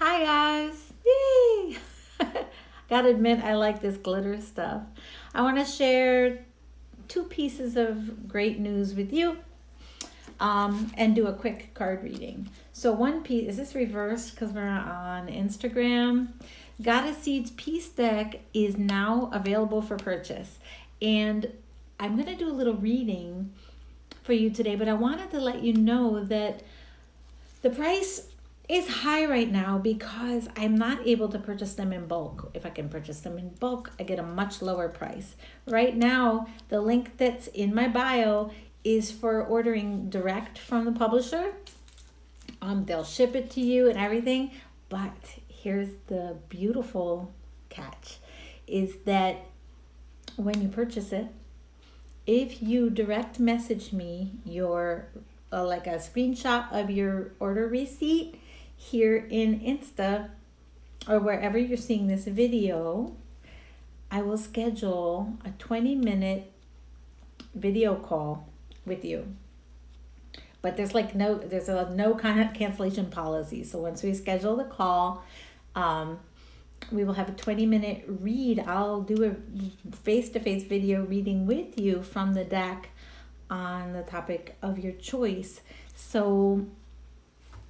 Hi guys! Yay! Gotta admit, I like this glitter stuff. I want to share two pieces of great news with you and do a quick card reading. So, one piece is this reversed because we're on Instagram. Goddess Seeds Peace Deck is now available for purchase, and I'm going to do a little reading for you today, but I wanted to let you know that the price is high right now because I'm not able to purchase them in bulk. If I can purchase them in bulk, I get a much lower price. Right now, the link that's in my bio is for ordering direct from the publisher. They'll ship it to you and everything, but here's the beautiful catch, is that when you purchase it, if you direct message me your like a screenshot of your order receipt here in Insta or wherever you're seeing this video, I will schedule a 20-minute video call with you. But there's no kind of cancellation policy. So once we schedule the call, we will have a 20-minute read. I'll do a face-to-face video reading with you from the deck on the topic of your choice. So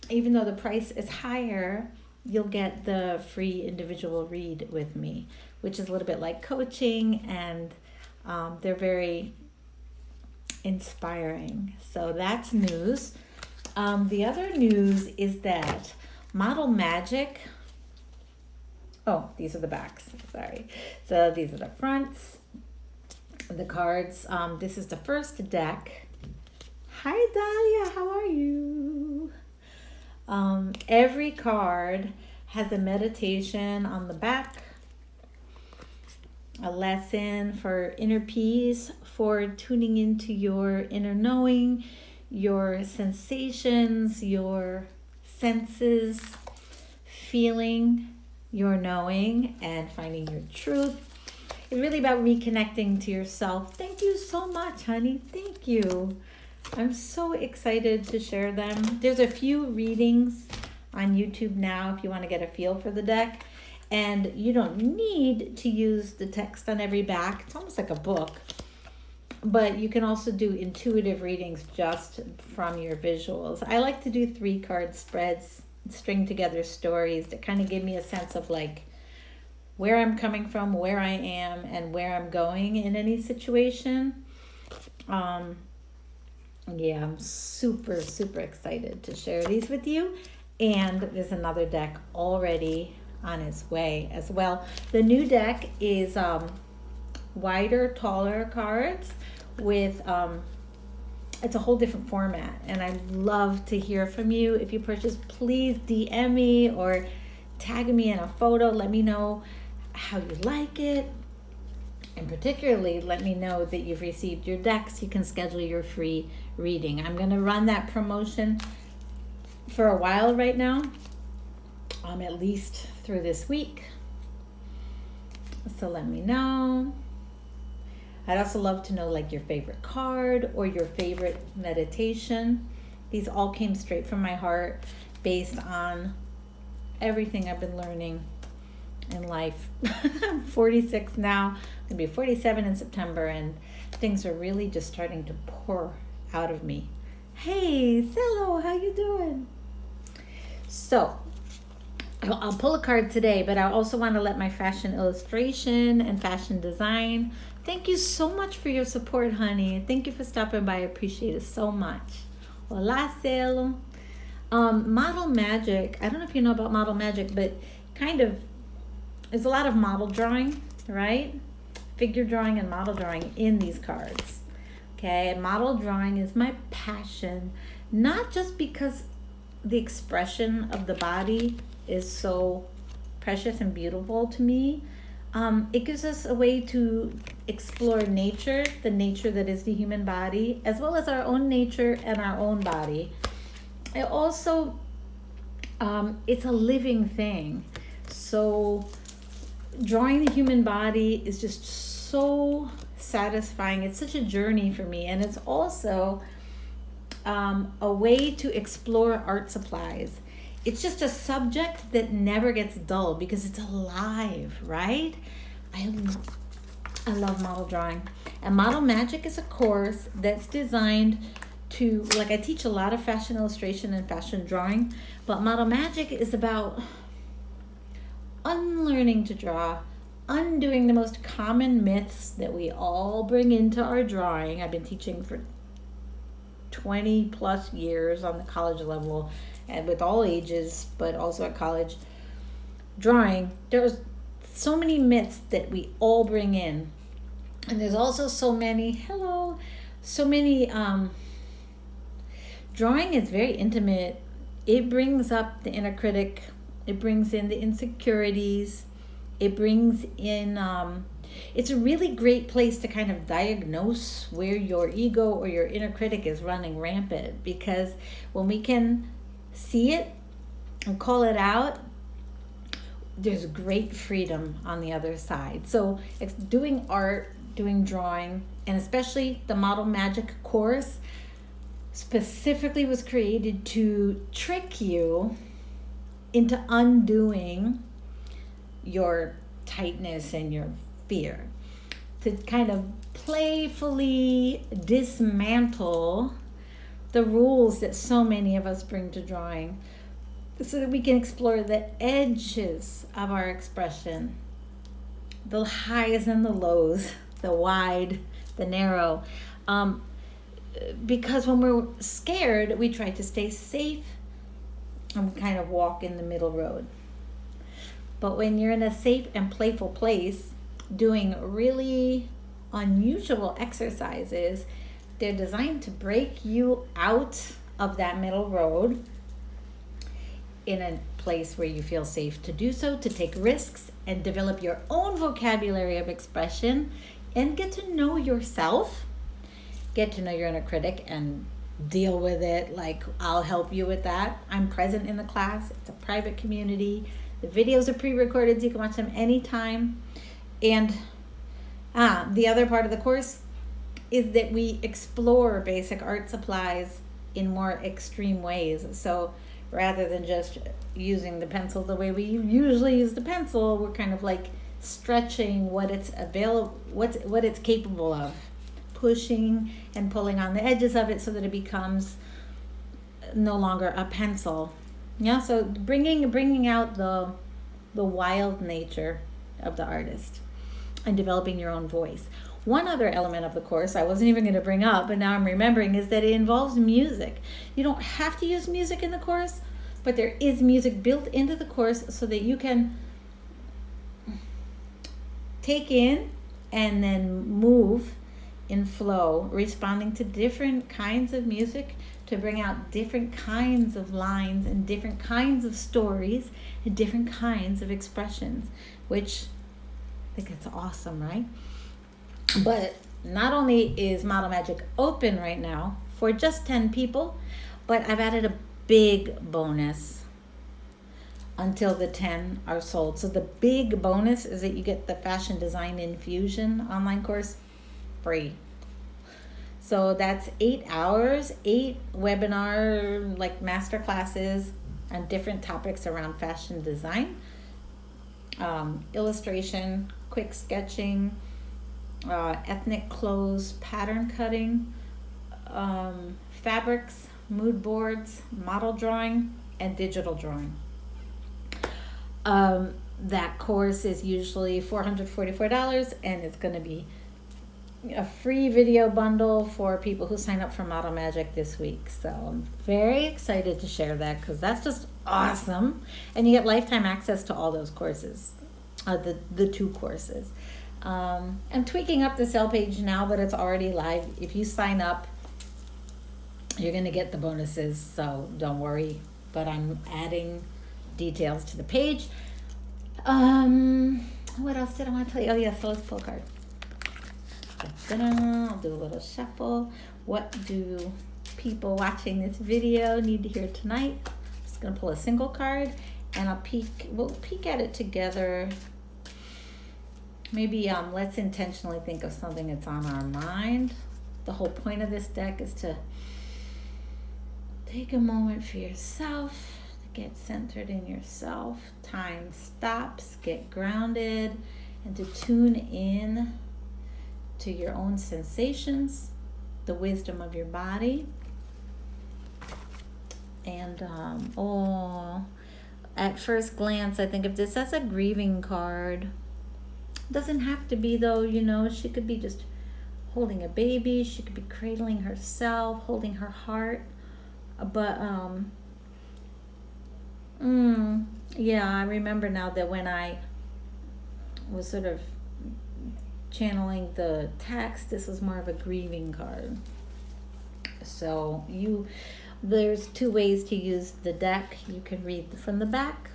even though the price is higher, you'll get the free individual read with me, which is a little bit like coaching, and they're very inspiring. So that's news. The other news is that Model Magic, these are the backs, sorry. So these are the fronts, the cards. This is the first deck. Hi Dahlia, how are you? Every card has a meditation on the back, a lesson for inner peace, for tuning into your inner knowing, your sensations, your senses, feeling your knowing, and finding your truth. It's really about reconnecting to yourself. Thank you so much, honey. Thank you. I'm so excited to share them. There's a few readings on YouTube now if you want to get a feel for the deck. And you don't need to use the text on every back. It's almost like a book. But you can also do intuitive readings just from your visuals. I like to do 3-card spreads, string together stories that kind of give me a sense of like where I'm coming from, where I am, and where I'm going in any situation. Yeah, I'm super, super excited to share these with you. And there's another deck already on its way as well. The new deck is wider, taller cards with, it's a whole different format. And I'd love to hear from you. If you purchase, please DM me or tag me in a photo. Let me know how you like it. And particularly, let me know that you've received your deck so you can schedule your free reading. I'm going to run that promotion for a while right now, at least through this week. So let me know. I'd also love to know like your favorite card or your favorite meditation. These all came straight from my heart based on everything I've been learning in life. I'm 46 now. I'm gonna be 47 in September, and things are really just starting to pour out of me. Hey, Cello, how you doing? So, I'll pull a card today, but I also want to let my fashion illustration and fashion design. Thank you so much for your support, honey. Thank you for stopping by. I appreciate it so much. Hola, Cello. Model Magic. I don't know if you know about Model Magic, but kind of, there's a lot of model drawing, right? Figure drawing and model drawing in these cards. Okay, model drawing is my passion, not just because the expression of the body is so precious and beautiful to me. It gives us a way to explore nature, the nature that is the human body, as well as our own nature and our own body. It also, it's a living thing. So drawing the human body is just so satisfying. It's such a journey for me. And it's also a way to explore art supplies. it's just a subject that never gets dull because it's alive, right? I love model drawing. And Model Magic is a course that's designed to, like, I teach a lot of fashion illustration and fashion drawing, but Model Magic is about unlearning to draw, undoing the most common myths that we all bring into our drawing. I've been teaching for 20 plus years on the college level and with all ages, but also at college. Drawing, there's so many myths that we all bring in. And there's also so many, drawing is very intimate. It brings up the inner critic. It brings in the insecurities. It brings in, it's a really great place to kind of diagnose where your ego or your inner critic is running rampant, because when we can see it and call it out, there's great freedom on the other side. So it's doing art, doing drawing, and especially the Model Magic course specifically was created to trick you into undoing your tightness and your fear, to kind of playfully dismantle the rules that so many of us bring to drawing, so that we can explore the edges of our expression, the highs and the lows, the wide, the narrow. Because when we're scared, we try to stay safe and kind of walk in the middle road. But when you're in a safe and playful place, doing really unusual exercises, they're designed to break you out of that middle road in a place where you feel safe to do so, to take risks and develop your own vocabulary of expression and get to know yourself, get to know your inner critic and deal with it. Like, I'll help you with that. I'm present in the class. It's a private community. The videos are pre-recorded, so you can watch them anytime. And the other part of the course is that we explore basic art supplies in more extreme ways. So rather than just using the pencil the way we usually use the pencil, we're kind of like stretching what it's what it's capable of, pushing and pulling on the edges of it so that it becomes no longer a pencil. Yeah, so bringing out the wild nature of the artist and developing your own voice. One other element of the course I wasn't even going to bring up, but now I'm remembering, is that it involves music. You don't have to use music in the course, but there is music built into the course so that you can take in and then move in flow, responding to different kinds of music to bring out different kinds of lines and different kinds of stories and different kinds of expressions, which I think it's awesome, right? But not only is Model Magic open right now for just 10 people, but I've added a big bonus until the 10 are sold. So the big bonus is that you get the Fashion Design Infusion online course free. So that's 8 hours, 8 webinar, like master classes on different topics around fashion design, illustration, quick sketching, ethnic clothes, pattern cutting, fabrics, mood boards, model drawing, and digital drawing. That course is usually $444, and it's going to be a free video bundle for people who sign up for Model Magic this week. So I'm very excited to share that because that's just awesome. And you get lifetime access to all those courses, the 2 courses. I'm tweaking up the sale page now that it's already live. If you sign up, you're going to get the bonuses, so don't worry. But I'm adding details to the page. What else did I want to tell you? Oh, yeah, so let's pull a card. I'll do a little shuffle. What do people watching this video need to hear tonight? I'm just going to pull a single card, and we'll peek at it together. Maybe let's intentionally think of something that's on our mind. The whole point of this deck is to take a moment for yourself, get centered in yourself. Time stops, get grounded, and to tune in to your own sensations, the wisdom of your body. And at first glance, I think of this as a grieving card. Doesn't have to be though, she could be just holding a baby, she could be cradling herself, holding her heart. But I remember now that when I was sort of channeling the text, this was more of a grieving card. So there's two ways to use the deck. You can read from the back,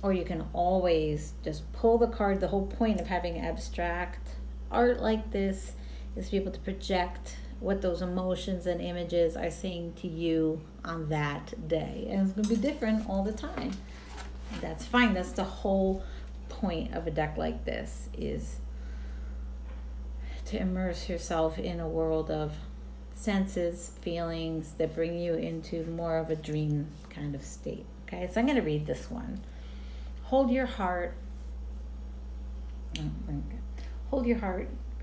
or you can always just pull the card. The whole point of having abstract art like this is to be able to project what those emotions and images are saying to you on that day. And it's going to be different all the time. That's fine. That's the whole point of a deck like this, is to immerse yourself in a world of senses, feelings that bring you into more of a dream kind of state. Okay, so I'm going to read this one. Hold your heart,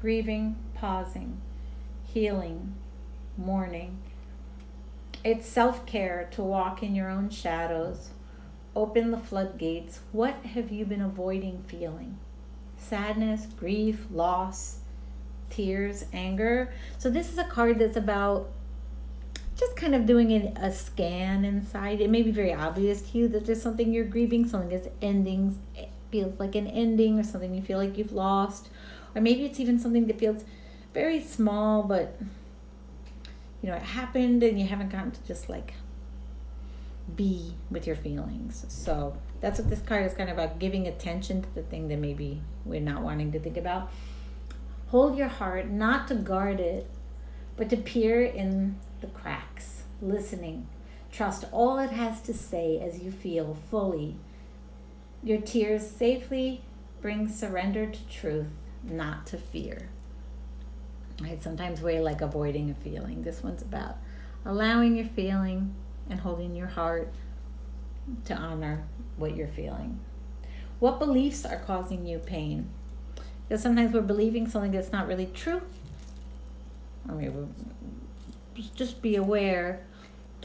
grieving, pausing, healing, mourning. It's self-care to walk in your own shadows. Open the floodgates. What have you been avoiding feeling? Sadness, grief, loss, tears, anger. So this is a card that's about just kind of doing a scan inside. It may be very obvious to you that there's something you're grieving, something that's ending, it feels like an ending, or something you feel like you've lost. Or maybe it's even something that feels very small, but it happened and you haven't gotten to just like be with your feelings. So that's what this card is kind of about, giving attention to the thing that maybe we're not wanting to think about. Hold your heart, not to guard it, but to peer in the cracks, listening. Trust all it has to say as you feel fully. Your tears safely bring surrender to truth, not to fear. Right? Sometimes we're like avoiding a feeling. This one's about allowing your feeling and holding your heart to honor what you're feeling. What beliefs are causing you pain? Because sometimes we're believing something that's not really true. Just be aware.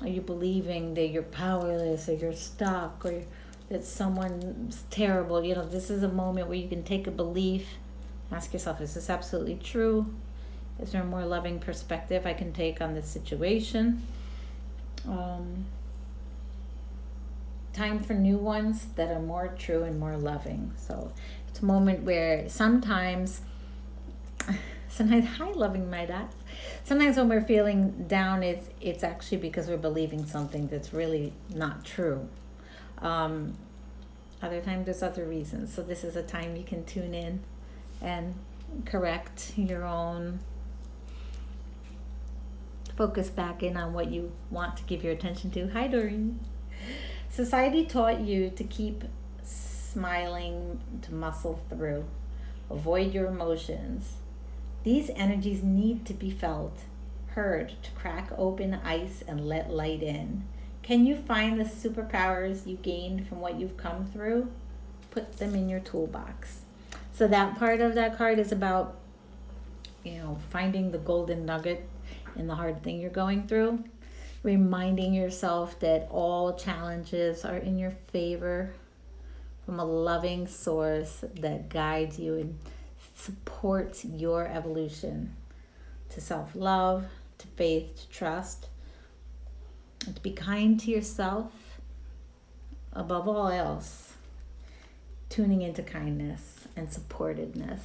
Are you believing that you're powerless, or you're stuck, or that someone's terrible? This is a moment where you can take a belief, ask yourself, is this absolutely true? Is there a more loving perspective I can take on this situation? Time for new ones that are more true and more loving. So it's a moment where sometimes, hi, loving my dots. Sometimes when we're feeling down, it's actually because we're believing something that's really not true. Other times there's other reasons. So this is a time you can tune in and correct your own, focus back in on what you want to give your attention to. Hi, Doreen. Society taught you to keep smiling, to muscle through, avoid your emotions. These energies need to be felt, heard, to crack open ice and let light in. Can you find the superpowers you gained from what you've come through? Put them in your toolbox. So that part of that card is about, finding the golden nugget in the hard thing you're going through. Reminding yourself that all challenges are in your favor from a loving source that guides you and supports your evolution to self-love, to faith, to trust, and to be kind to yourself above all else, tuning into kindness and supportedness.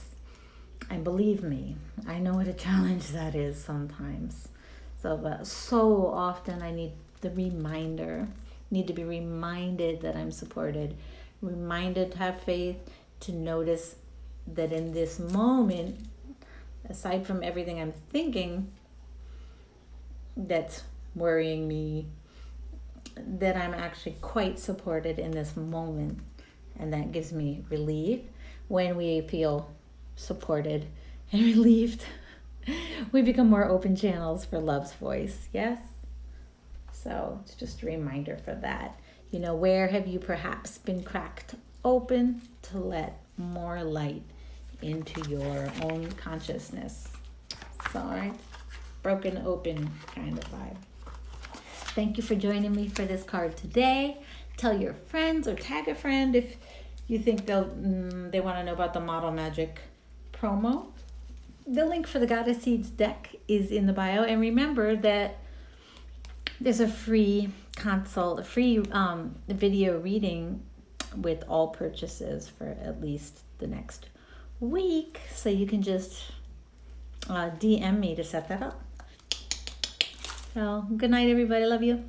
And believe me, I know what a challenge that is sometimes. But so often I need the reminder, need to be reminded that I'm supported, reminded to have faith, to notice that in this moment, aside from everything I'm thinking that's worrying me, that I'm actually quite supported in this moment. And that gives me relief. When we feel supported and relieved, we become more open channels for love's voice. Yes? So it's just a reminder for that. You know, where have you perhaps been cracked open to let more light into your own consciousness? So, all right, broken open kind of vibe. Thank you for joining me for this card today. Tell your friends or tag a friend if you think they want to know about the Model Magic promo. The link for the Goddess Seeds deck is in the bio. And remember that there's a free consult, a free video reading with all purchases for at least the next week. So you can just DM me to set that up. So good night, everybody. Love you.